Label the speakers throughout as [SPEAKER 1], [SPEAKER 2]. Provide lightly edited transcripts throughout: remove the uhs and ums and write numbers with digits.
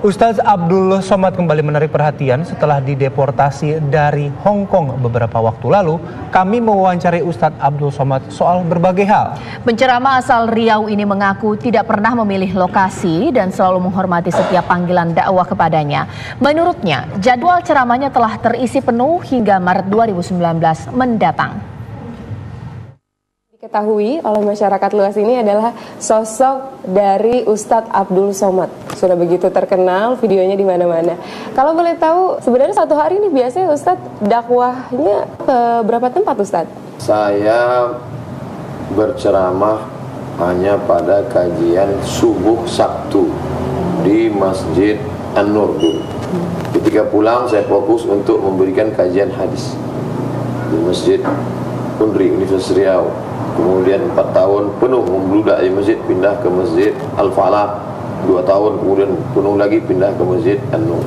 [SPEAKER 1] Ustadz Abdul Somad kembali menarik perhatian setelah dideportasi dari Hong Kong beberapa waktu lalu. Kami mewawancari Ustadz Abdul Somad soal berbagai hal.
[SPEAKER 2] Penceramah asal Riau ini mengaku tidak pernah memilih lokasi dan selalu menghormati setiap panggilan dakwah kepadanya. Menurutnya, jadwal ceramahnya telah terisi penuh hingga Maret 2019 mendatang.
[SPEAKER 3] Diketahui oleh masyarakat luas ini adalah sosok dari Ustadz Abdul Somad. Sudah begitu terkenal, videonya di mana-mana. Kalau boleh tahu, sebenarnya satu hari ini biasanya Ustadz dakwahnya ke berapa tempat Ustadz?
[SPEAKER 4] Saya berceramah hanya pada kajian subuh Sabtu di Masjid An-Nur dulu. Ketika pulang saya fokus untuk memberikan kajian hadis di Masjid Unri Universitas Riau. Kemudian 4 tahun penuh membludak di masjid, pindah ke Masjid Al-Falah. 2 tahun kemudian penuh lagi, pindah ke Masjid An-Nur.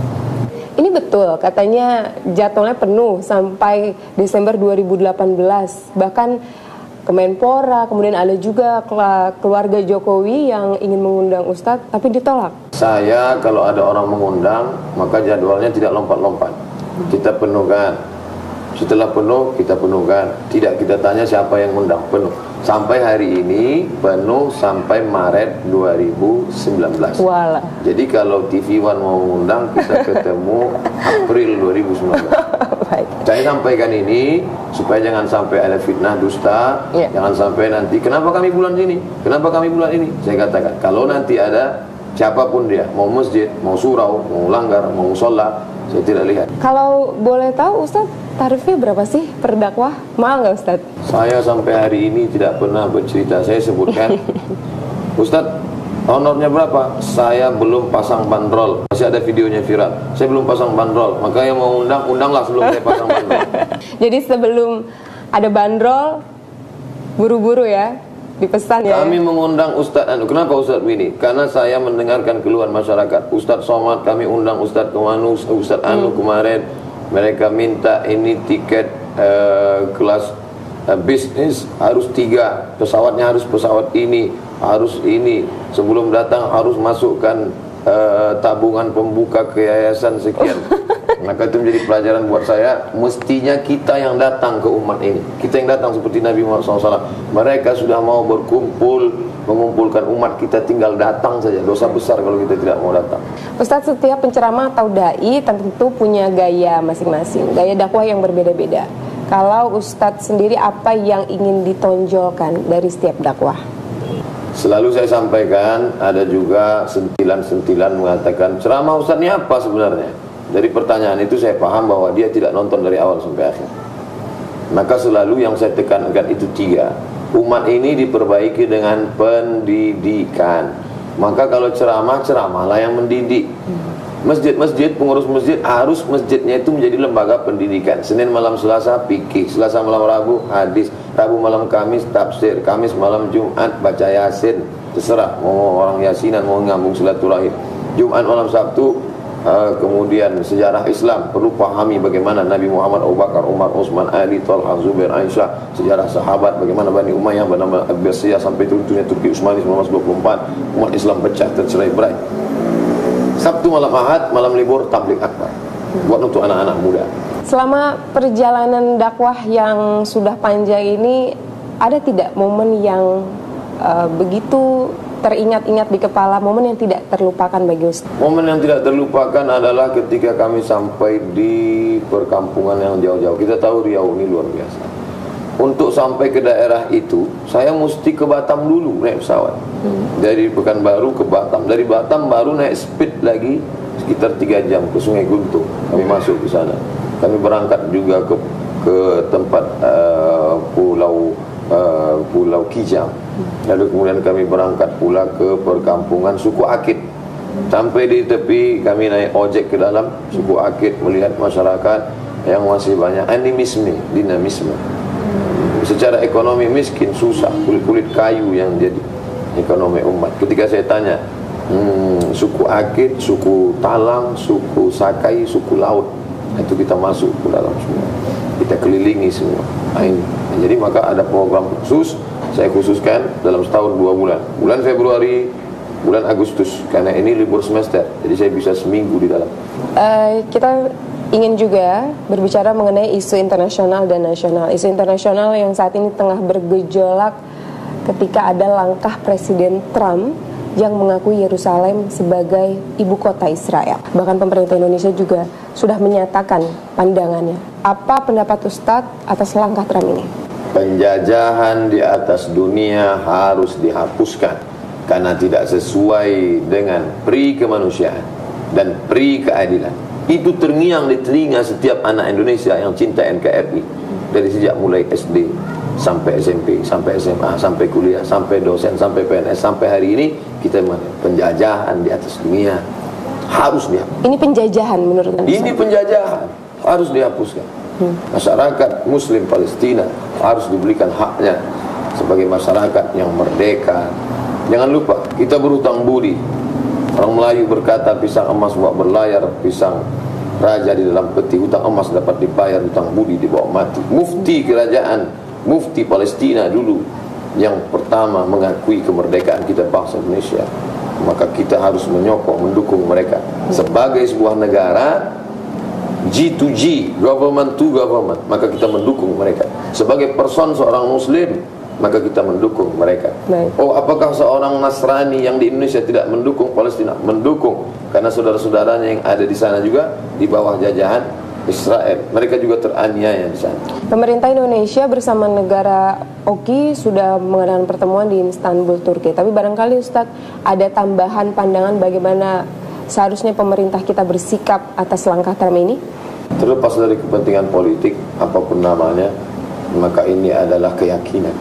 [SPEAKER 3] Ini betul, katanya jadwalnya penuh sampai Desember 2018. Bahkan Kemenpora, kemudian ada juga keluarga Jokowi yang ingin mengundang Ustadz, tapi ditolak.
[SPEAKER 4] Saya kalau ada orang mengundang, maka jadwalnya tidak lompat-lompat. Kita penuhkan. Setelah penuh, kita penuhkan. Tidak kita tanya siapa yang undang, penuh. Sampai hari ini, penuh sampai Maret 2019.
[SPEAKER 3] Walah.
[SPEAKER 4] Jadi kalau TV One mau mengundang, kita ketemu April 2019.
[SPEAKER 3] Baik.
[SPEAKER 4] Saya sampaikan ini, supaya jangan sampai ada fitnah dusta. Jangan sampai nanti, kenapa kami bulan ini? Kenapa kami bulan ini? Saya katakan, kalau nanti ada siapapun dia, mau masjid, mau surau, mau langgar, mau sholat, saya tidak lihat.
[SPEAKER 3] Kalau boleh tahu Ustadz, tarifnya berapa sih per dakwah? Mahal nggak Ustadz?
[SPEAKER 4] Saya sampai hari ini tidak pernah bercerita. Saya sebutkan, Ustadz, honornya berapa? Saya belum pasang bandrol. Masih ada videonya viral. Saya belum pasang bandrol. Maka yang mau undang, undanglah sebelum saya pasang bandrol.
[SPEAKER 3] Jadi sebelum ada bandrol, buru-buru ya, dipesan ya.
[SPEAKER 4] Kami mengundang Ustadz Anu. Kenapa Ustadz ini? Karena saya mendengarkan keluhan masyarakat. Ustadz Somad kami undang, Ustadz Kemanu, Ustadz Anu kemarin. Mereka minta ini tiket kelas bisnis harus 3, pesawatnya harus pesawat ini, harus ini. Sebelum datang harus masukkan tabungan pembuka ke yayasan sekian. Maka itu menjadi pelajaran buat saya. Mestinya kita yang datang ke umat ini, kita yang datang seperti Nabi Muhammad SAW. Mereka sudah mau berkumpul, mengumpulkan umat, kita tinggal datang saja. Dosa besar kalau kita tidak mau datang.
[SPEAKER 3] Ustadz, setiap penceramah atau dai tentu punya gaya masing-masing, gaya dakwah yang berbeda-beda. Kalau Ustadz sendiri, apa yang ingin ditonjolkan dari setiap dakwah?
[SPEAKER 4] Selalu saya sampaikan, ada juga sentilan-sentilan mengatakan, ceramah Ustadz ini apa sebenarnya? Dari pertanyaan itu saya paham bahwa dia tidak nonton dari awal sampai akhir. Maka selalu yang saya tekankan itu 3. Umat ini diperbaiki dengan pendidikan. Maka kalau ceramah, ceramahlah yang mendidik. Masjid-masjid, pengurus masjid harus masjidnya itu menjadi lembaga pendidikan. Senin malam Selasa fikih, Selasa malam Rabu hadis, Rabu malam Kamis tafsir, Kamis malam Jumat baca Yasin. Terserah mau orang Yasinan, mau ngambung silaturahim. Jumat malam Sabtu kemudian sejarah Islam, perlu pahami bagaimana Nabi Muhammad, Abu Bakar, Umar, Utsman, Ali, Talha, Zubair, Aisyah, sejarah sahabat, bagaimana Bani Umayyah bernama Abbasiyah sampai turunnya Turki Utsmani 1924, umat Islam pecah tercerai berai. Sabtu malam Ahad, malam libur tabligh akbar buat untuk anak-anak muda.
[SPEAKER 3] Selama perjalanan dakwah yang sudah panjang ini, ada tidak momen yang begitu teringat-ingat di kepala, momen yang tidak terlupakan bagi Ustaz?
[SPEAKER 4] Momen yang tidak terlupakan adalah ketika kami sampai di perkampungan yang jauh-jauh. Kita tahu Riau ini luar biasa. Untuk sampai ke daerah itu, saya mesti ke Batam dulu naik pesawat. Dari Pekanbaru ke Batam. Dari Batam baru naik speed lagi sekitar 3 jam ke Sungai Guntung. Kami masuk ke sana. Kami berangkat juga ke tempat Pulau Kijang. Lalu kemudian kami berangkat pula ke perkampungan suku Akit. Sampai di tepi kami naik ojek ke dalam suku Akit, melihat masyarakat yang masih banyak animisme, dinamisme. Secara ekonomi miskin, susah, kulit-kulit kayu yang jadi ekonomi umat. Ketika saya tanya, suku Akit, suku Talang, suku Sakai, suku Laut, itu kita masuk ke dalam semua, kita kelilingi semua. Nah, ini. Jadi maka ada program khusus, saya khususkan dalam setahun 2 bulan. Bulan Februari bulan Agustus, karena ini libur semester, jadi saya bisa seminggu di dalam.
[SPEAKER 3] Kita ingin juga berbicara mengenai isu internasional dan nasional. Isu internasional yang saat ini tengah bergejolak ketika ada langkah Presiden Trump yang mengakui Yerusalem sebagai ibu kota Israel. Bahkan pemerintah Indonesia juga sudah menyatakan pandangannya. Apa pendapat Ustadz atas langkah Trump ini?
[SPEAKER 4] Penjajahan di atas dunia harus dihapuskan karena tidak sesuai dengan pri kemanusiaan dan pri keadilan. Itu terngiang di telinga setiap anak Indonesia yang cinta NKRI dari sejak mulai SD sampai SMP, sampai SMA, sampai kuliah, sampai dosen, sampai PNS, sampai hari ini kita penjajahan di atas dunia harus dihapuskan.
[SPEAKER 3] Ini penjajahan menurut Anda?
[SPEAKER 4] Ini penjajahan harus dihapuskan. Masyarakat Muslim Palestina harus diberikan haknya sebagai masyarakat yang merdeka. Jangan lupa kita berhutang budi. Orang Melayu berkata pisang emas buat berlayar, pisang raja di dalam peti. Hutang emas dapat dibayar, hutang budi dibawa mati. Mufti kerajaan, Mufti Palestina dulu yang pertama mengakui kemerdekaan kita bangsa Indonesia. Maka kita harus menyokong, mendukung mereka sebagai sebuah negara G2G, government to government. Maka kita mendukung mereka sebagai person seorang Muslim, maka kita mendukung mereka. Oh, apakah seorang Nasrani yang di Indonesia tidak mendukung Palestina? Mendukung, karena saudara-saudaranya yang ada di sana juga di bawah jajahan Israel, mereka juga teraniaya di sana.
[SPEAKER 3] Pemerintah Indonesia bersama negara Oki sudah mengadakan pertemuan di Istanbul, Turki. Tapi barangkali Ustadz ada tambahan pandangan bagaimana seharusnya pemerintah kita bersikap atas langkah Trump ini?
[SPEAKER 4] Terlepas dari kepentingan politik apapun namanya, maka ini adalah keyakinan.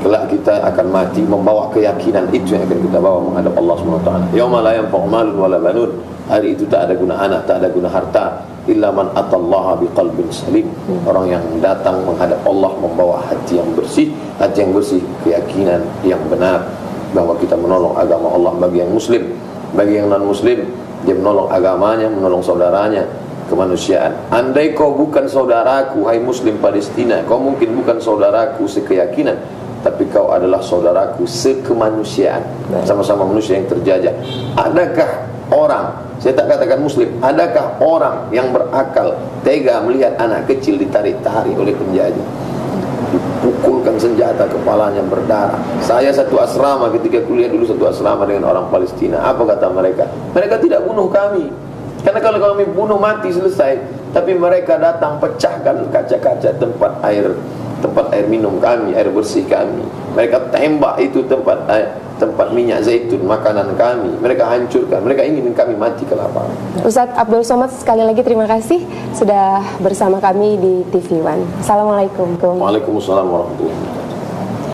[SPEAKER 4] Kelak kita akan mati membawa keyakinan itu yang akan kita bawa menghadap Allah SWT. Yauma la yanfa'u malun wala banun. Hari itu tak ada guna anak, tak ada guna harta, illa man atallaha biqalbin salim. Orang yang datang menghadap Allah membawa hati yang bersih, keyakinan yang benar bahwa kita menolong agama Allah bagi yang muslim, bagi yang non muslim dia menolong agamanya, menolong saudaranya, kemanusiaan. Andai kau bukan saudaraku, hai Muslim Palestina, kau mungkin bukan saudaraku sekeyakinan, tapi kau adalah saudaraku sekemanusiaan. Sama-sama manusia yang terjajah. Adakah orang, saya tak katakan Muslim, adakah orang yang berakal tega melihat anak kecil ditarik-tarik oleh penjajah, dipukulkan senjata, kepalanya berdarah? Saya satu asrama, ketika kuliah dulu satu asrama dengan orang Palestina. Apa kata mereka? Mereka tidak bunuh kami, karena kalau kami bunuh mati selesai. Tapi mereka datang pecahkan kaca-kaca tempat air minum kami, air bersih kami. Mereka tembak itu tempat minyak zaitun, makanan kami. Mereka hancurkan, mereka ingin kami mati kelaparan.
[SPEAKER 3] Ustadz Abdul Somad, sekali lagi terima kasih sudah bersama kami di TV One. Assalamualaikum.
[SPEAKER 4] Waalaikumsalam warahmatullahi wabarakatuh.